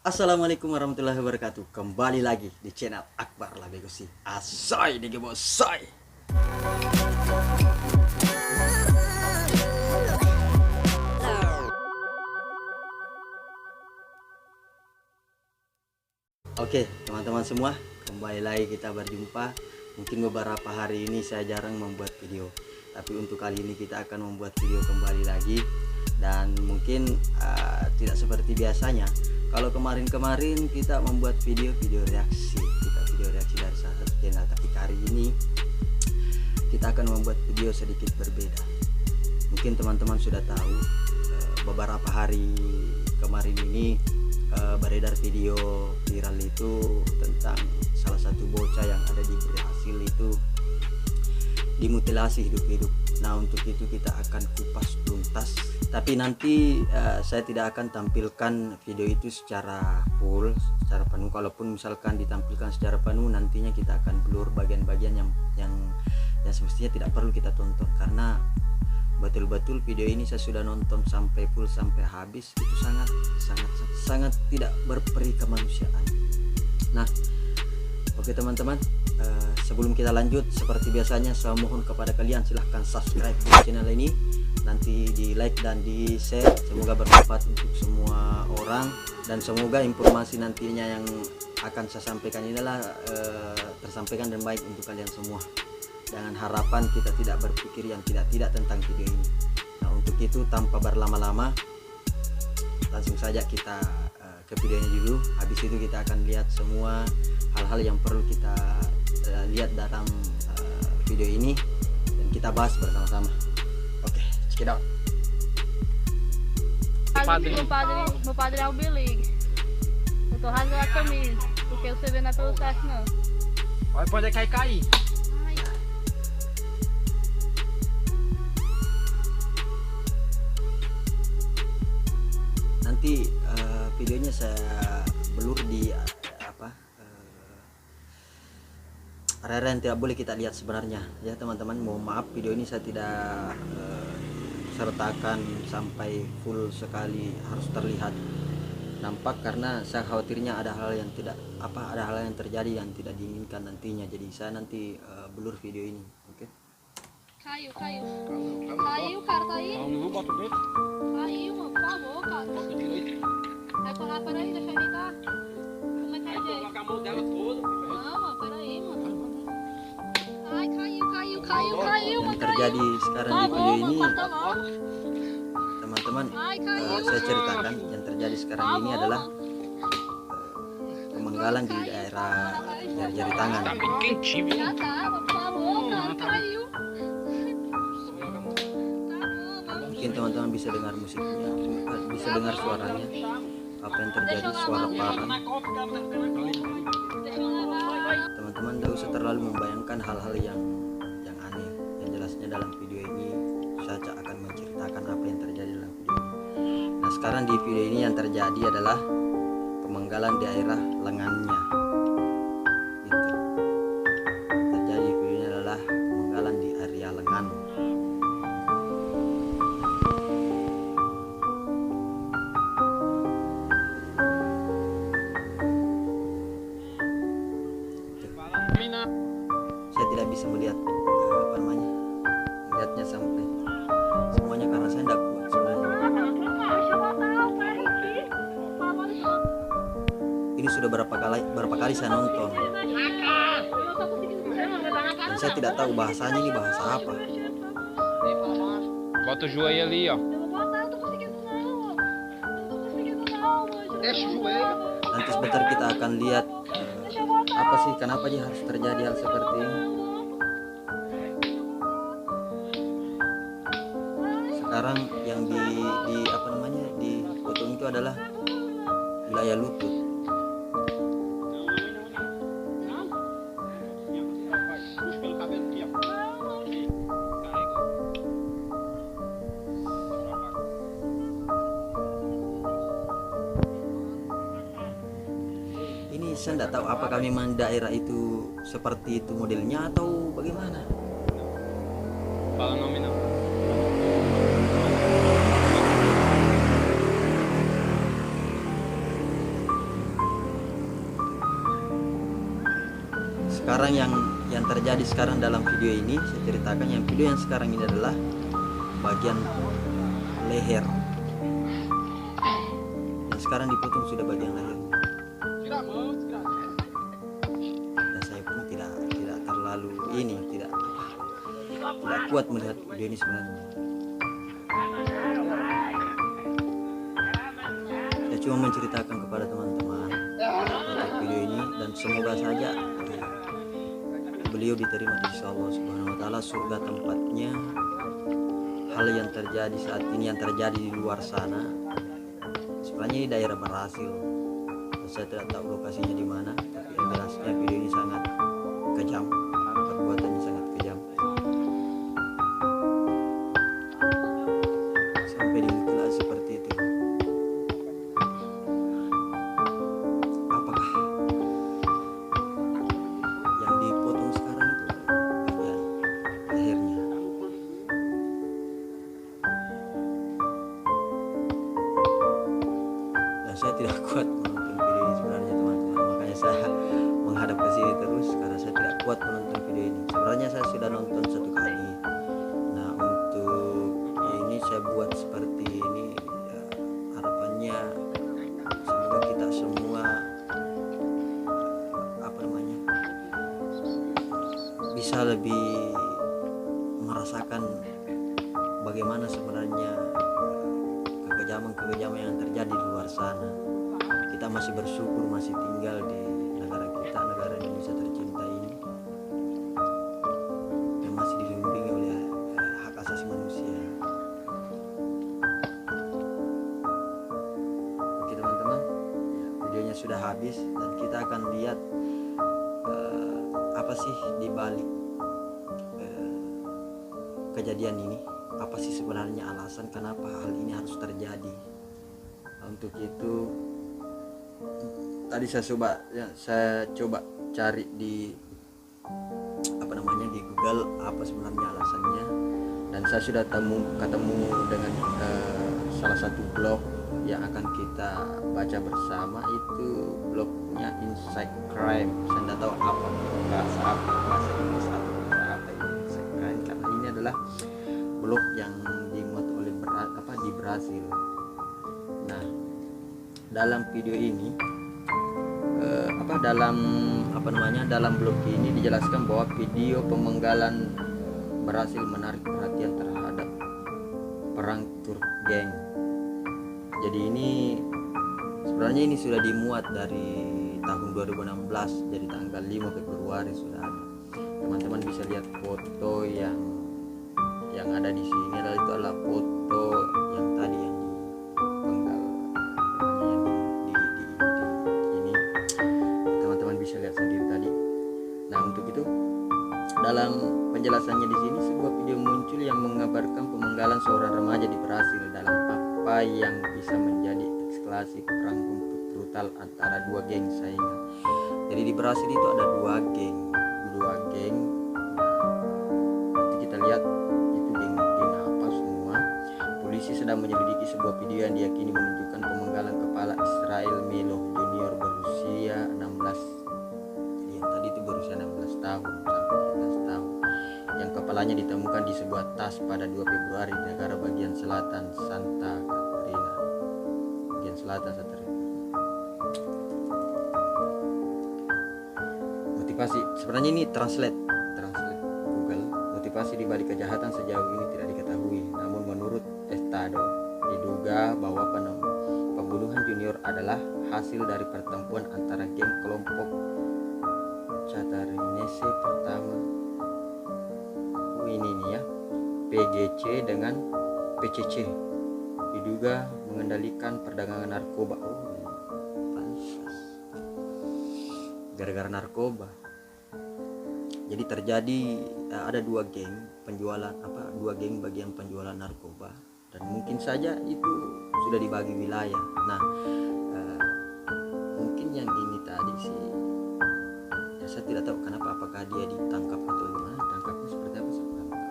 Assalamualaikum warahmatullahi wabarakatuh. Kembali lagi di channel Akbar Labegosi. Asoy di Soy. Oke, teman-teman semua, kembali lagi kita berjumpa. Mungkin beberapa hari ini saya jarang membuat video, tapi untuk kali ini kita akan membuat video kembali lagi. Dan mungkin tidak seperti biasanya. Kalau kemarin-kemarin kita membuat video reaksi, dari salah satu channel, tapi hari ini kita akan membuat video sedikit berbeda. Mungkin teman-teman sudah tahu, beberapa hari kemarin ini beredar video viral itu tentang salah satu bocah yang ada di Brasil itu dimutilasi hidup-hidup. Nah, untuk itu kita akan kupas tuntas, tapi nanti saya tidak akan tampilkan video itu secara full, secara penuh. Kalaupun misalkan ditampilkan secara penuh, nantinya kita akan blur bagian-bagian yang semestinya tidak perlu kita tonton, karena betul-betul video ini saya sudah nonton sampai full, sampai habis. Itu sangat tidak berperi kemanusiaan. Nah, oke teman-teman, sebelum kita lanjut, seperti biasanya saya mohon kepada kalian, silahkan subscribe di channel ini, nanti di like dan di share. Semoga bermanfaat untuk semua orang, dan semoga informasi nantinya yang akan saya sampaikan ini adalah tersampaikan dan baik untuk kalian semua. Dengan harapan kita tidak berpikir yang tidak tentang video ini. Nah, untuk itu tanpa berlama-lama, langsung saja kita ke videonya dulu. Habis itu kita akan lihat semua hal-hal yang perlu kita lihat dalam video ini, dan kita bahas bersama-sama. Oke, check it out. Meu padre é o Bilig. Eu tô rasgando a camisa, porque você vê não é pelo certo não. Olha, pode cair. Nanti videonya saya blur di area yang tidak boleh kita lihat sebenarnya, ya teman-teman. Mohon maaf, video ini saya tidak sertakan sampai full sekali harus terlihat nampak, karena saya khawatirnya ada hal yang terjadi yang tidak diinginkan nantinya. Jadi saya nanti blur video ini. Oke. Caiu, cara, tá aí? Não bota o dedo. Caiu, mano, por favor, cara. Bota direito. Vai colar, peraí, deixa eu ajeitar. Como é que faz jeito? Coloca a mão dela toda. Não, mano, peraí, mano. Ai, caiu, Yang mano, terjadi caiu. sekarang Por di favor, video mano, ini, corta logo. teman-teman, Ai, caiu. saya ceritakan yang terjadi sekarang Por ini favor, adalah mano. pemenggalan di daerah jari-jari tangan. Tá bem quentinho, Já viu? tá, mano, por favor, cara, caiu. Tá bom, mano. Mungkin teman-teman bisa dengar musiknya, bisa dengar suaranya, apa yang terjadi, suara parang. Deixa eu levar. Teman-teman tidak usah terlalu membayangkan hal-hal yang aneh. Yang jelasnya dalam video ini saya akan menceritakan apa yang terjadi dalam video ini. Nah, sekarang di video ini yang terjadi adalah pemenggalan di daerah lengannya. Itu terjadi di video ini adalah pemenggalan di area lengan. Saya tidak bisa melihat melihatnya sampai semuanya, karena saya tidak kuat sebenarnya. Ini sudah berapa kali saya nonton, dan saya tidak tahu bahasanya ini bahasa apa. Bota o joelho ali, ó. Deixa o joelho. Nanti sebentar kita akan lihat apa sih, kenapa sih harus terjadi hal seperti ini. Sekarang yang di foto itu adalah wilayah lutut. Puxa pelo cabelo aqui, ó. Carrega. Ini saya tidak tahu apakah memang daerah itu seperti itu modelnya atau bagaimana. Fala nome não. sekarang yang terjadi sekarang dalam video ini saya ceritakan, yang video yang sekarang ini adalah bagian leher. Yang sekarang dipotong sudah bagian leher. Tidak mau, tidak. Dan saya pun tidak terlalu tidak kuat melihat video ini sebenarnya. Saya cuma menceritakan kepada teman-teman tentang video ini, dan semoga saja beliau diterima di sisi Allah Subhanahu wa taala, surga tempatnya. Hal yang terjadi saat ini, yang terjadi di luar sana, sebenarnya ini daerah Brazil. Saya tidak tahu lokasinya di mana, tapi yang jelasnya video ini sangat kejam, perbuatannya sangat kejam. Sampai dimutilasi seperti itu. Apakah yang dipotong sekarang itu bagian lehernya? Dan saya tidak kuat menonton video ini sebenarnya teman-teman, makanya saya menghadap ke sini terus karena saya tidak kuat menonton video ini. Sebenarnya saya sudah nonton satu kali. Nah, untuk ini saya buat seperti ini ya, harapannya semoga kita semua bisa lebih merasakan bagaimana sebenarnya kekejaman yang terjadi di luar sana. Kita masih bersyukur masih tinggal di negara kita, negara Indonesia tercinta ini, yang masih dilindungi oleh hak asasi manusia. Oke teman-teman, videonya sudah habis dan kita akan lihat apa sih di balik kejadian ini, apa sih sebenarnya alasan kenapa hal ini harus terjadi. Untuk itu tadi saya coba cari di di Google apa sebenarnya alasannya, dan saya sudah ketemu dengan salah satu blog yang akan kita baca bersama, itu blognya Inside Crime. Saya tidak tahu apa bahasa Inggris atau bahasa apa ini Inside Crime, karena ini adalah blog yang dimuat oleh di Brasil. Nah, dalam video ini dalam blog ini dijelaskan bahwa video pemenggalan berhasil menarik perhatian terhadap perang Turk Gang. Jadi ini sebenarnya ini sudah dimuat dari tahun 2016, jadi tanggal 5 Februari sudah ada. Teman-teman bisa lihat foto yang ada di sini, itu adalah foto yang tadi yang dipenggal, yang di ini. Teman-teman bisa lihat sendiri tadi. Nah, untuk itu dalam penjelasannya di sini sebuah video muncul yang mengabarkan pemenggalan seorang remaja di Brasil dalam apa yang bisa menjadi eskalasi perang rumput brutal antara dua geng saingan. Jadi di Brasil itu ada dua geng. Nanti kita lihat itu geng apa semua. Polisi sedang menyelidiki sebuah video yang diyakini menunjukkan pemenggalan kepala Israel Melo Junior berusia 16. Jadi yang tadi itu berusia 16 tahun sampai 17 tahun. Yang kepalanya ditemukan di sebuah tas pada 2 Februari di negara bagian selatan Santa Catarina. Motivasi sebenarnya ini translate Google. Motivasi di balik kejahatan sejauh ini tidak diketahui. Namun menurut Estado diduga bahwa pembunuhan Junior adalah hasil dari pertempuran antara geng kelompok Catarinense pertama ini nih ya, PGC dengan PCC, diduga mengendalikan perdagangan narkoba. Gara-gara narkoba. Jadi terjadi ada dua geng bagian penjualan narkoba, dan mungkin saja itu sudah dibagi wilayah. Nah, mungkin yang ini tadi sih ya saya tidak tahu kenapa, apakah dia ditangkap atau gimana, tangkapnya seperti apa saya kurang tahu.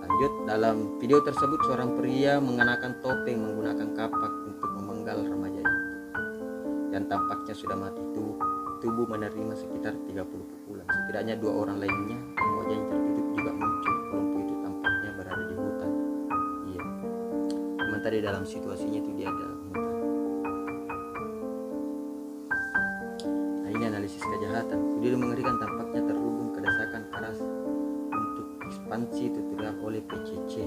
Lanjut, dalam video tersebut seorang pria mengenakan topeng menggunakan kapak untuk memenggal remaja itu yang tampaknya sudah mati. Itu tubuh menerima sekitar 30 pukulan. Setidaknya 2 orang lainnya yang wajahnya tertutup juga muncul. Kelompok itu tampaknya berada di hutan. Iya, cuman tadi dalam situasinya itu dia ada hutan. Nah, ini analisis kejahatan. Video mengerikan tampaknya terhubung kedesakan keras untuk ekspansi tutorial oleh PCC.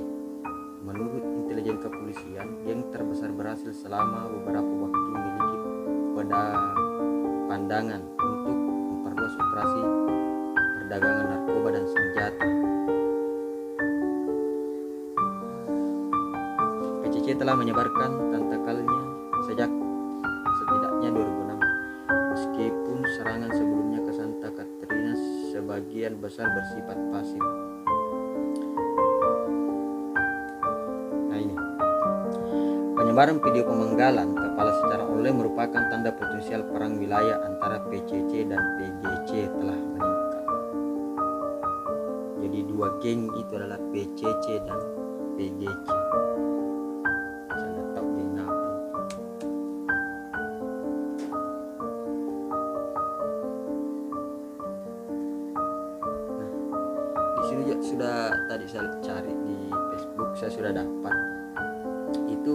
Menurut intelijen kepolisian, geng terbesar berhasil selama beberapa waktu memiliki pandangan untuk memperluas operasi perdagangan narkoba dan senjata. PCC telah menyebarkan tentakelnya sejak setidaknya 2006. Meskipun serangan sebelumnya ke Santa Catarina sebagian besar bersifat pasif. Nah ini, penyebaran video pemenggalan kepala secara online merupakan tanda potensial perang wilayah antara PCC dan PGC telah meningkat. Jadi 2 geng itu adalah PCC dan PGC. Saya tahu geng apa. Nah, sudah tadi saya cari di Facebook, saya sudah dapat itu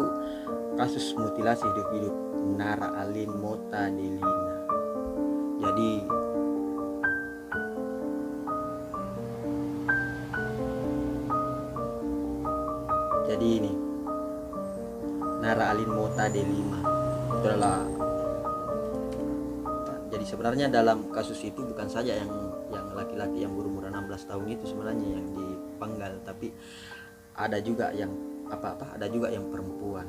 kasus mutilasi hidup-hidup Nara Alin Mota Delina. Jadi ini Nara Alin Mota Delima itu adalah, jadi sebenarnya dalam kasus itu bukan saja yang laki-laki yang berumur 16 tahun itu sebenarnya yang dipenggal, tapi ada juga yang ada juga yang perempuan.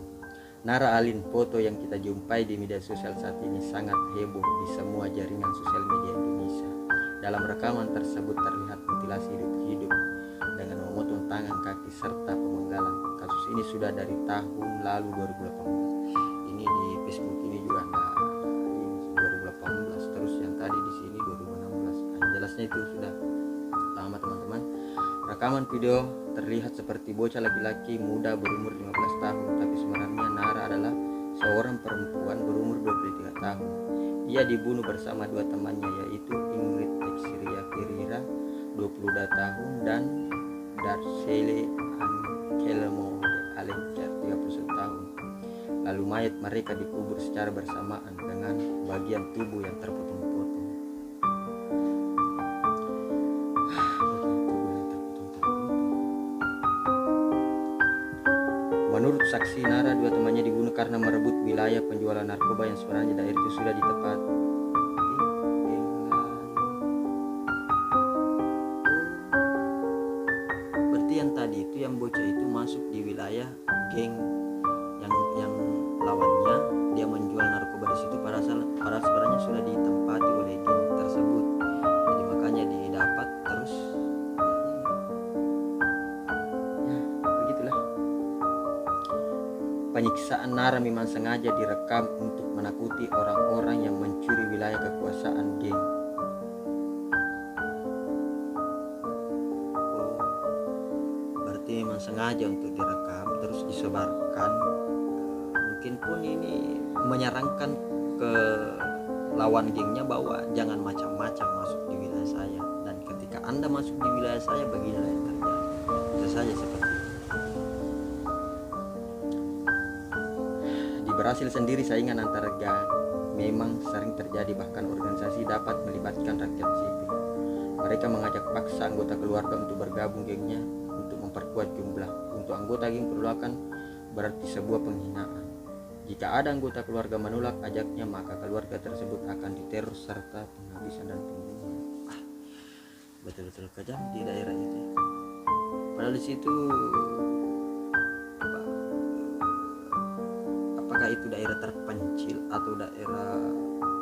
Nara Alin, foto yang kita jumpai di media sosial saat ini sangat heboh di semua jaringan sosial media Indonesia. Dalam rekaman tersebut terlihat mutilasi hidup-hidup dengan memotong tangan, kaki, serta pemenggalan. Kasus ini sudah dari tahun lalu 2018. Ini di Facebook ini juga ada, ini 2018. Terus yang tadi di sini 2016. Nah, jelasnya itu sudah lama teman-teman. Rekaman video terlihat seperti bocah laki-laki muda berumur 15 tahun, tapi sebenarnya Nara adalah seorang perempuan berumur 23 tahun. Ia dibunuh bersama 2 temannya, yaitu Ingrid Texeria Ferreira 22 tahun dan Darcele Ankelmo de Alencar 31 tahun. Lalu mayat mereka dikubur secara bersamaan dengan bagian tubuh yang terpotong-potong. Menurut saksi Nara, 2 temannya dibunuh karena merebut wilayah penjualan narkoba yang sebenarnya daerah itu sudah ditempati. Berarti yang tadi itu yang bocah itu masuk di wilayah geng yang lawannya, dia menjual narkoba di situ padahal sebenarnya sudah ditempati oleh geng tersebut. Jadi makanya didapat terus. Penyiksaan Nara memang sengaja direkam untuk menakuti orang-orang yang mencuri wilayah kekuasaan geng. Berarti memang sengaja untuk direkam terus disebarkan. Mungkin pun ini menyarankan ke lawan gengnya bahwa jangan macam-macam masuk di wilayah saya, dan ketika Anda masuk di wilayah saya beginilah yang terjadi. Itu saja seperti itu. Berhasil sendiri saingan antara gang memang sering terjadi, bahkan organisasi dapat melibatkan rakyat sipil. Mereka mengajak paksa anggota keluarga untuk bergabung gengnya untuk memperkuat jumlah. Untuk anggota geng penolakan berarti sebuah penghinaan. Jika ada anggota keluarga menolak ajaknya, maka keluarga tersebut akan diteror serta penghabisan dan pembunuhan. Betul-betul kejam di daerah itu. Padahal di situ apakah itu daerah terpencil atau daerah,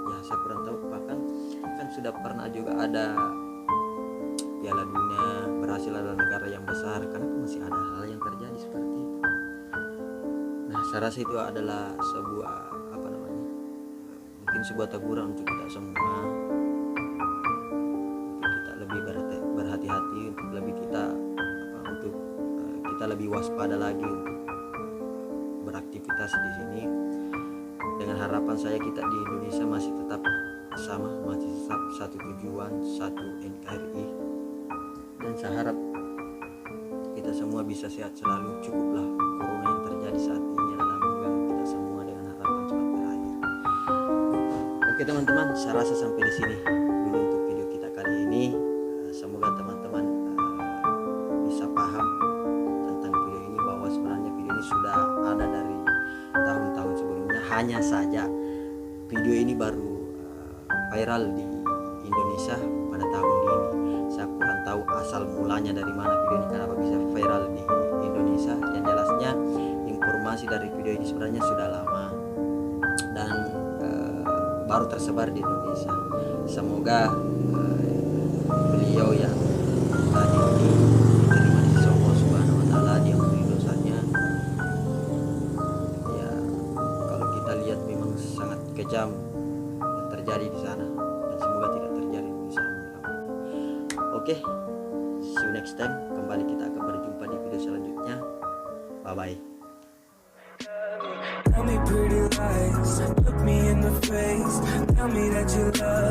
ya saya kurang tahu. Bahkan kan sudah pernah juga ada Piala Dunia, berhasil adalah negara yang besar, kenapa masih ada hal yang terjadi seperti itu? Nah, saya rasa itu adalah sebuah mungkin sebuah teguran untuk kita semua, untuk kita lebih berhati-hati, untuk lebih kita lebih waspada lagi untuk beraktivitas di sini. Dengan harapan saya kita di Indonesia masih tetap sama, masih satu tujuan, satu NKRI, dan saya harap kita semua bisa sehat selalu. Cukuplah corona yang terjadi saat ini adalah mengganggu kita semua dengan harapan cepat berakhir. Oke teman-teman, saya rasa sampai di sini dulu untuk video kita kali ini. Semoga teman-teman bisa paham tentang video ini, bahwa sebenarnya video ini sudah ada dari tahun-tahun sebelumnya. Hanya saja video ini baru viral di Indonesia pada tahun ini. Saya kurang tahu asal mulanya dari mana video ini, kenapa bisa viral di Indonesia. Yang jelasnya informasi dari video ini sebenarnya sudah lama dan baru tersebar di Indonesia. Semoga beliau yang tadi ini diterima di sisi Allah Subhanahu wa Ta'ala, dia memberi dosanya. Ya, kalau kita lihat memang sangat kejam yang terjadi di sana, dan semoga tidak terjadi di Indonesia. Oke, see you next time. Kembali kita akan berjumpa di video selanjutnya. Bye bye. Tell me pretty lies, look me in the face. Tell me that you love